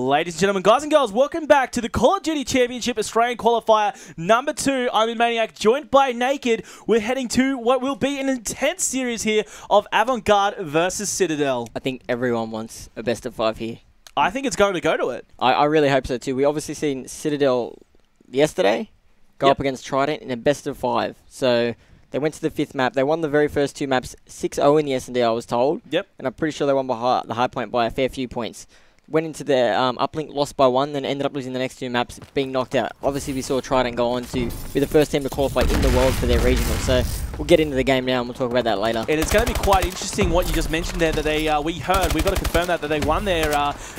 Ladies and gentlemen, guys and girls, welcome back to the Call of Duty Championship Australian Qualifier number 2. I'm in Maniac, joined by Naked. We're heading to what will be an intense series here of Avant Garde versus Citadel. I think everyone wants a best of 5 here. I think it's going to go to it. I really hope so too. We obviously seen Citadel yesterday go up against Trident in a best of 5. So they went to the 5th map. They won the very first 2 maps, 6-0 in the S&D, I was told. Yep. And I'm pretty sure they won by the high point by a fair few points. Went into the uplink, lost by 1, then ended up losing the next 2 maps, being knocked out. Obviously, we saw Trident go on to be the first team to qualify in the world for their regional. So we'll get into the game now, and we'll talk about that later. And it's going to be quite interesting what you just mentioned there, that they we've got to confirm that they won their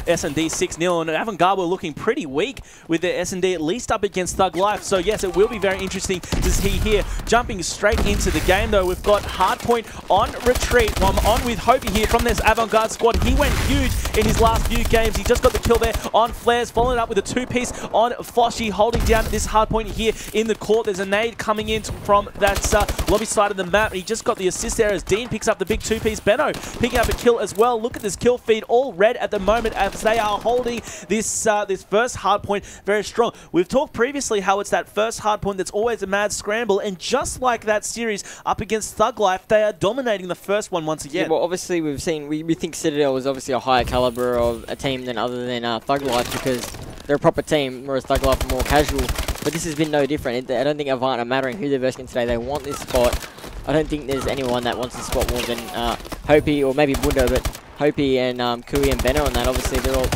S&D 6-0, and Avant Garde were looking pretty weak with their S&D at least up against Thug Life. So yes, it will be very interesting to see here. Jumping straight into the game though, we've got Hardpoint on retreat. Well, I'm on with Hopey here from this Avant Garde squad. He went huge in his last few games. He just got the kill there on Flares, following up with a 2-piece on Foshi, holding down this Hardpoint here in the court. There's a nade coming in from that lobby side of the map. He just got the assist there as Dean picks up the big 2-piece. Benno picking up a kill as well. Look at this kill feed, all red at the moment as they are holding this this first Hardpoint very strong. We've talked previously how it's that first Hardpoint that's always a mad scramble, and just like that series up against Thug Life, they are dominating the first one once again. Yeah, well, obviously we've seen, we think Citadel is obviously a higher caliber of a team than other than Thug Life, because they're a proper team, whereas Thug Life are more casual. But this has been no different. I don't think Avant are mattering who they're versing today. They want this spot. I don't think there's anyone that wants this spot more than Hopey, or maybe Bundo, but Hopey and Kui and Benno on that. Obviously, they're all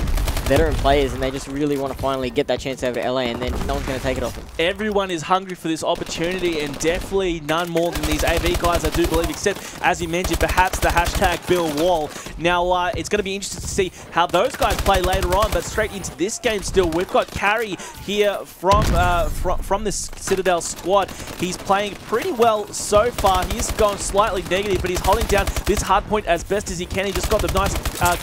veteran players, and they just really want to finally get that chance over to LA, and then no one's going to take it off them. Everyone is hungry for this opportunity, and definitely none more than these AV guys, I do believe, except, as you mentioned, perhaps the hashtag Bill Wall. Now, it's going to be interesting to see how those guys play later on, but straight into this game still, we've got Carry here from this Citadel squad. He's playing pretty well so far. He's gone slightly negative, but he's holding down this Hardpoint as best as he can. He just got the nice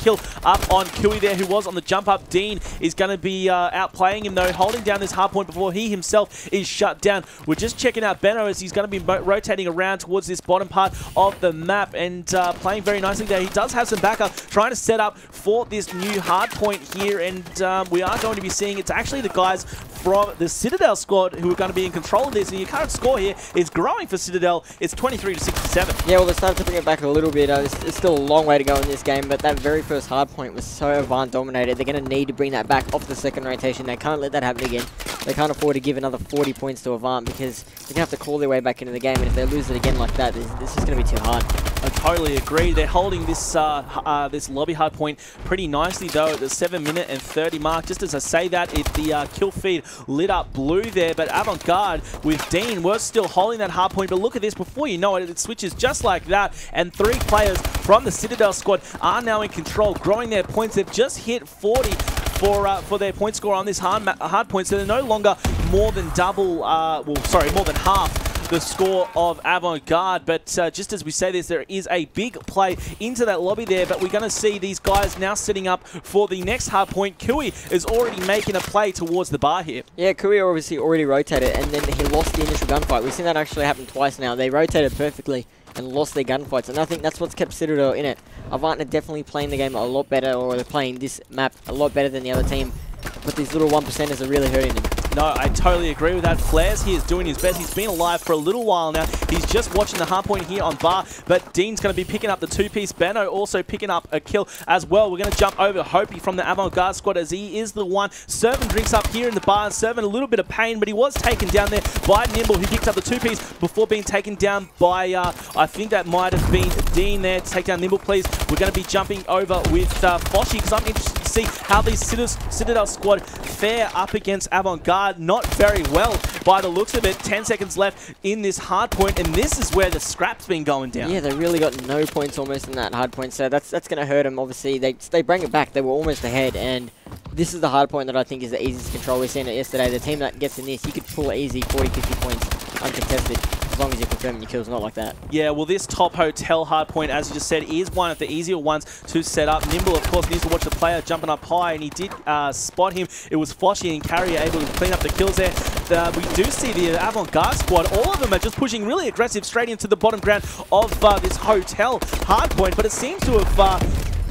kill up on Kui there, who was on the jump up. Dean is going to be outplaying him though, holding down this Hardpoint before he himself is shut down. We're just checking out Benno as he's going to be rotating around towards this bottom part of the map and playing very nicely there. He does have some backup, trying to set up for this new Hardpoint here, and we are going to be seeing it's actually the guys from the Citadel squad who are going to be in control of this, and your current score here is growing for Citadel. It's 23-67. Yeah, well, they started to bring it back a little bit. It's still a long way to go in this game, but that very first Hardpoint was so Avant dominated. They're going to need to bring that back off the second rotation. They can't let that happen again. They can't afford to give another 40 points to Avant, because they're going to have to claw their way back into the game, and if they lose it again like that, this is going to be too hard. I totally agree. They're holding this this lobby Hardpoint pretty nicely though at the 7-minute and 30 mark. Just as I say that, the kill feed lit up blue there, but Avant Garde with Dean was still holding that Hardpoint. But look at this, before you know it, it switches just like that, and 3 players from the Citadel squad are now in control, growing their points. They've just hit 40 for their point score on this Hardpoint, so they're no longer more than double, more than half the score of Avant Garde. But just as we say this, there is a big play into that lobby there, but we're going to see these guys now setting up for the next Hardpoint. Kui is already making a play towards the bar here. Yeah, Kui obviously already rotated, and then he lost the initial gunfight. We've seen that actually happen twice now. They rotated perfectly and lost their gunfights, and I think that's what's kept Citadel in it. Avant are definitely playing the game a lot better, or they're playing this map a lot better than the other team, but these little 1%ers are really hurting them. No, I totally agree with that. Flares here is doing his best. He's been alive for a little while now. He's just watching the Hardpoint here on bar, but Dean's going to be picking up the 2-piece. Benno also picking up a kill as well. We're going to jump over Hopey from the Avant Garde squad, as he is the one. Servant drinks up here in the bar. Servant a little bit of pain, but he was taken down there by Nimble, who picked up the 2-piece before being taken down by, I think that might have been Dean there. To take down Nimble, please. We're going to be jumping over with Foshi, because I'm interested to see how these Citadel squad fare up against Avant Garde. Not very well by the looks of it. 10 seconds left in this Hardpoint, and this is where the scrap's been going down. Yeah, they really got no points almost in that Hardpoint, so that's going to hurt them. Obviously, they bring it back. They were almost ahead, and this is the Hardpoint that I think is the easiest to control. We've seen it yesterday. The team that gets in this, you could pull it easy, 40, 50 points uncontested, as long as you're confirming your kills, not like that. Yeah, well, this top hotel Hardpoint, as you just said, is one of the easier ones to set up. Nimble, of course, needs to watch the player jumping up high, and he did spot him. It was Foshi and Carry able to clean up the kills there. We do see the Avant Garde squad. All of them are just pushing really aggressive straight into the bottom ground of this hotel Hardpoint, but it seems to have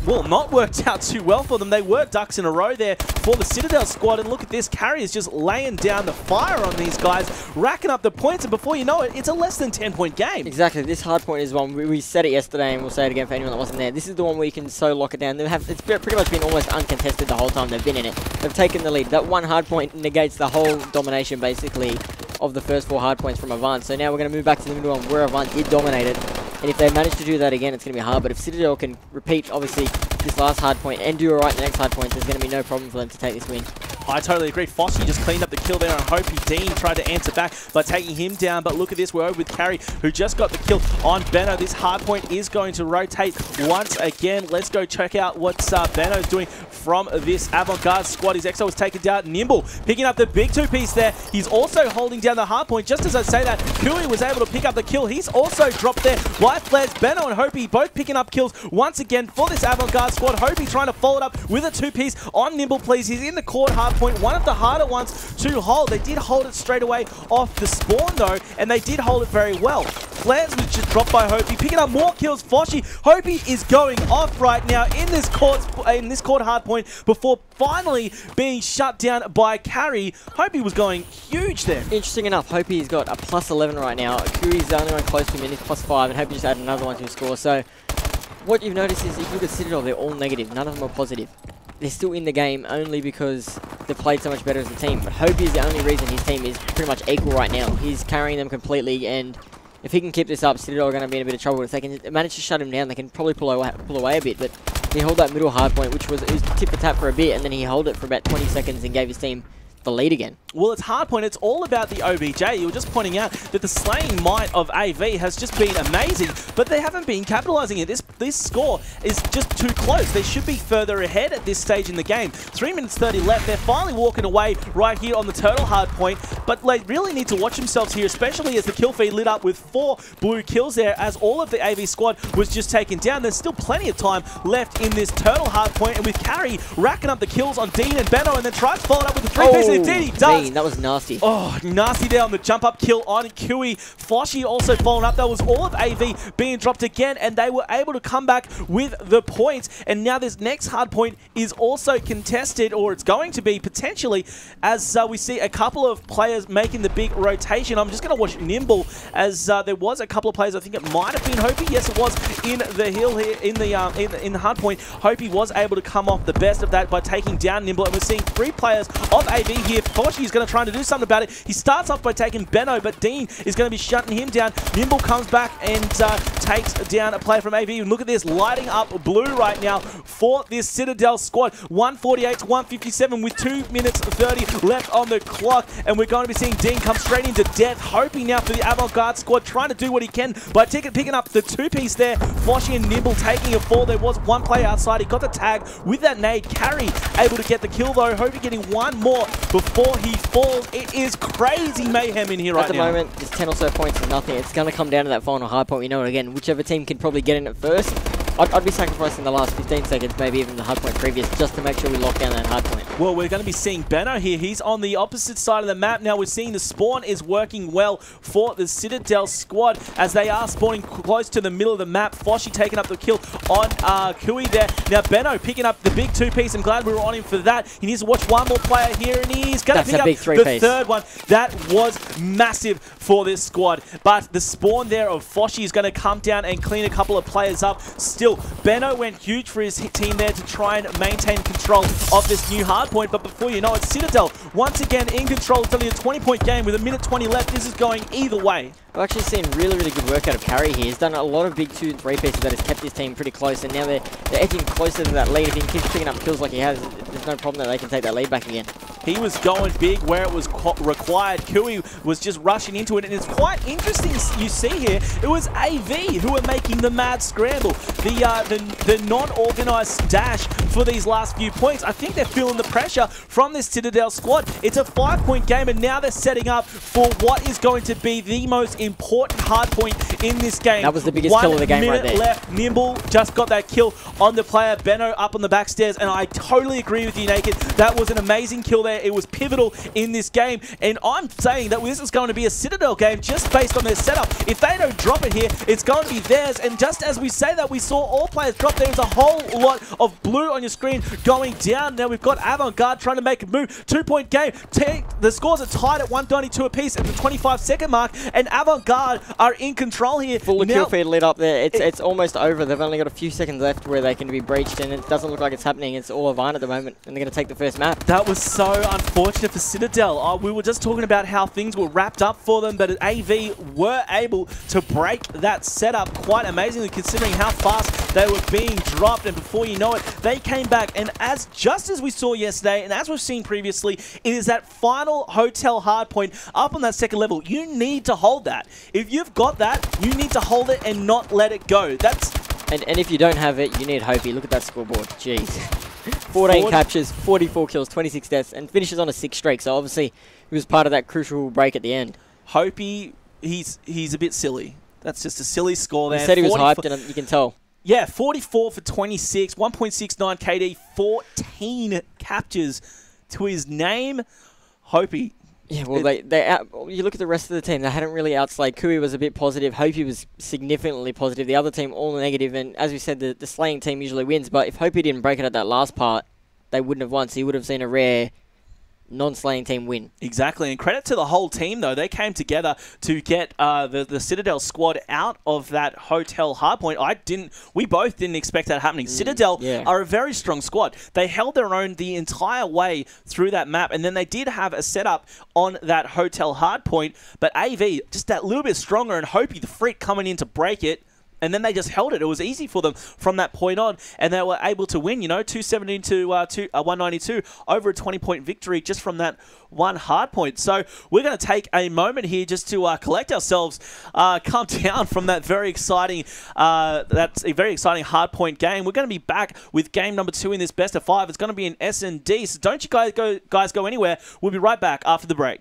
well, not worked out too well for them. They were ducks in a row there for the Citadel squad, and look at this. Carry is just laying down the fire on these guys, racking up the points, and before you know it, it's a less than 10-point game. Exactly. This hard point is one, we said it yesterday, and we'll say it again for anyone that wasn't there. This is the one where you can so lock it down. It's pretty much been almost uncontested the whole time they've been in it. They've taken the lead. That one hard point negates the whole domination, basically, of the first 4 hard points from Avant. So now we're going to move back to the middle one where Avant did dominate it. And if they manage to do that again, it's going to be hard. But if Citadel can repeat, obviously, this last hard point and do alright in the next hard point, there's going to be no problem for them to take this win. I totally agree. Fossey just cleaned up the kill there on Hopey. Dean tried to answer back by taking him down, but look at this. We're over with Carry, who just got the kill on Benno. This hard point is going to rotate once again. Let's go check out what Benno's doing from this Avant-Garde squad. His EXO was taken down. Nimble picking up the big 2-piece there. He's also holding down the hard point. Just as I say that, Kui was able to pick up the kill. He's also dropped there. White Flares, Benno and Hopey both picking up kills once again for this Avant-Garde squad. Hopey trying to follow it up with a 2-piece on Nimble, please. He's in the cord hard point, one of the harder ones to hold. They did hold it straight away off the spawn though, and they did hold it very well. Flares was just dropped by Hopey, picking up more kills. Foshi, Hopey is going off right now in this court hard point before finally being shut down by Carry. Hopey was going huge there. Interesting enough, Hopey's got a +11 right now. Kuri's the only one close to him, and he's +5, and Hopey just added another one to his score. So what you've noticed is if you look at Citadel, they're all negative. None of them are positive. They're still in the game only because they've played so much better as a team. But Hopey is the only reason his team is pretty much equal right now. He's carrying them completely, and if he can keep this up, Citadel are going to be in a bit of trouble. If they can manage to shut him down, they can probably pull away a bit. But he held that middle hard point, which was tip for tap for a bit, and then he held it for about 20 seconds and gave his team the lead again. Well, it's hard point. It's all about the OBJ. You were just pointing out that the slaying might of AV has just been amazing, but they haven't been capitalizing it. This score is just too close. They should be further ahead at this stage in the game. 3 minutes 30 left. They're finally walking away right here on the turtle hard point, but they really need to watch themselves here, especially as the kill feed lit up with 4 blue kills there as all of the AV squad was just taken down. There's still plenty of time left in this turtle hard point, and with Carry racking up the kills on Dean and Benno, and then tries to follow it up with the 3-piece, and indeed he does. Dean, that was nasty. Oh, nasty there on the jump up kill on Kui. Foshi also following up. That was all of AV being dropped again, and they were able to come back with the points. And now this next hard point is also contested, or it's going to be potentially, as we see a couple of players making the big rotation. I'm just going to watch Nimble, as there was a couple of players. I think it might have been Hopey. Yes, it was in the hill here in the hard point. Hopey was able to come off the best of that by taking down Nimble, and we're seeing 3 players of AV here. Foshi is going to try to do something about it. He starts off by taking Benno, but Dean is going to be shutting him down. Nimble comes back and takes down a player from AV. And look at this, lighting up blue right now for this Citadel squad. 148 to 157 with 2 minutes 30 left on the clock. And we're going to be seeing Dean come straight into death. Hoping now for the Avant-Garde squad, trying to do what he can by picking up the 2-piece there. Foshi and Nimble taking a fall. There was one player outside. He got the tag with that nade. Carry able to get the kill though. Hoping getting one more before he falls. It is crazy mayhem in here right now. At the moment, there's 10 or so points for nothing. It's going to come down to that final hard point. We know it again. Whichever team can probably get in it first. I'd be sacrificing the last 15 seconds, maybe even the hard point previous, just to make sure we lock down that hard point. Well, we're going to be seeing Benno here. He's on the opposite side of the map. Now we're seeing the spawn is working well for the Citadel squad as they are spawning close to the middle of the map. Foshi taking up the kill on Kui there. Now Benno picking up the big 2-piece. I'm glad we were on him for that. He needs to watch one more player here, and he's going to pick up the 3rd one. That was massive for this squad. But the spawn there of Foshi is going to come down and clean a couple of players up. Still, Benno went huge for his team there to try and maintain control of this new hard point, but before you know it, Citadel once again in control. It's only a 20-point game with 1:20 left. This is going either way. I've actually seen really, really good work out of Carry here. He's done a lot of big 2 and 3 pieces that has kept his team pretty close, and now they're edging closer to that lead. If he keeps picking up kills like he has, there's no problem that they can take that lead back again. He was going big where it was required. Kui was just rushing into it, and it's quite interesting you see here. It was AV who were making the mad scramble, the non-organized dash for these last few points. I think they're feeling the pressure from this Citadel squad. It's a 5-point game, and now they're setting up for what is going to be the most important hard point in this game. That was the biggest kill of the game right there. 1 minute left. Nimble just got that kill on the player. Benno up on the back stairs, and I totally agree with you, Naked. That was an amazing kill there. there. It was pivotal in this game, and I'm saying that this is going to be a Citadel game just based on their setup. If they don't drop it here, it's going to be theirs, and just as we say that, we saw all players drop. There was a whole lot of blue on your screen going down. Now we've got Avant Garde trying to make a move. 2-point game. The scores are tied at 192 apiece at the 25-second mark, and Avant Garde are in control here. Full kill feed lit up there. It's almost over. They've only got a few seconds left where they can be breached, and it doesn't look like it's happening. It's all Avant at the moment, and they're going to take the first map. That was so unfortunate for Citadel. We were just talking about how things were wrapped up for them, but AV were able to break that setup quite amazingly, considering how fast they were being dropped, and before you know it, they came back. And just as we saw yesterday, and as we've seen previously, it is that final hotel hardpoint up on that second level. You need to hold that. If you've got that, you need to hold it and not let it go. And if you don't have it, you need Hopey. Look at that scoreboard. Jeez. 14 captures, 44 kills, 26 deaths, and finishes on a 6 streak. So obviously, he was part of that crucial break at the end. Hopey, he's a bit silly. That's just a silly score there. He said he was hyped, and you can tell. Yeah, 44 for 26, 1.69 KD, 14 captures to his name. Hopey. Yeah, well, you look at the rest of the team, they hadn't really outslayed. Kui was a bit positive. Hopey was significantly positive. The other team, all negative. And as we said, the slaying team usually wins. But if Hopey didn't break it at that last part, they wouldn't have won. So you would have seen a rare non-slaying team win. Exactly, and credit to the whole team, though. They came together to get the Citadel squad out of that hotel hardpoint. We both didn't expect that happening. Citadel are a very strong squad. They held their own the entire way through that map, and then they did have a setup on that hotel hardpoint, but AV just that little bit stronger, and Hopey the freak coming in to break it. And then they just held it. It was easy for them from that point on, and they were able to win, 270 to 192 over a 20-point victory just from that one hard point. So we're going to take a moment here just to collect ourselves, calm down from that very exciting, that's a very exciting hard point game. We're going to be back with game number 2 in this best of 5. It's going to be an S&D, so don't you guys go anywhere. We'll be right back after the break.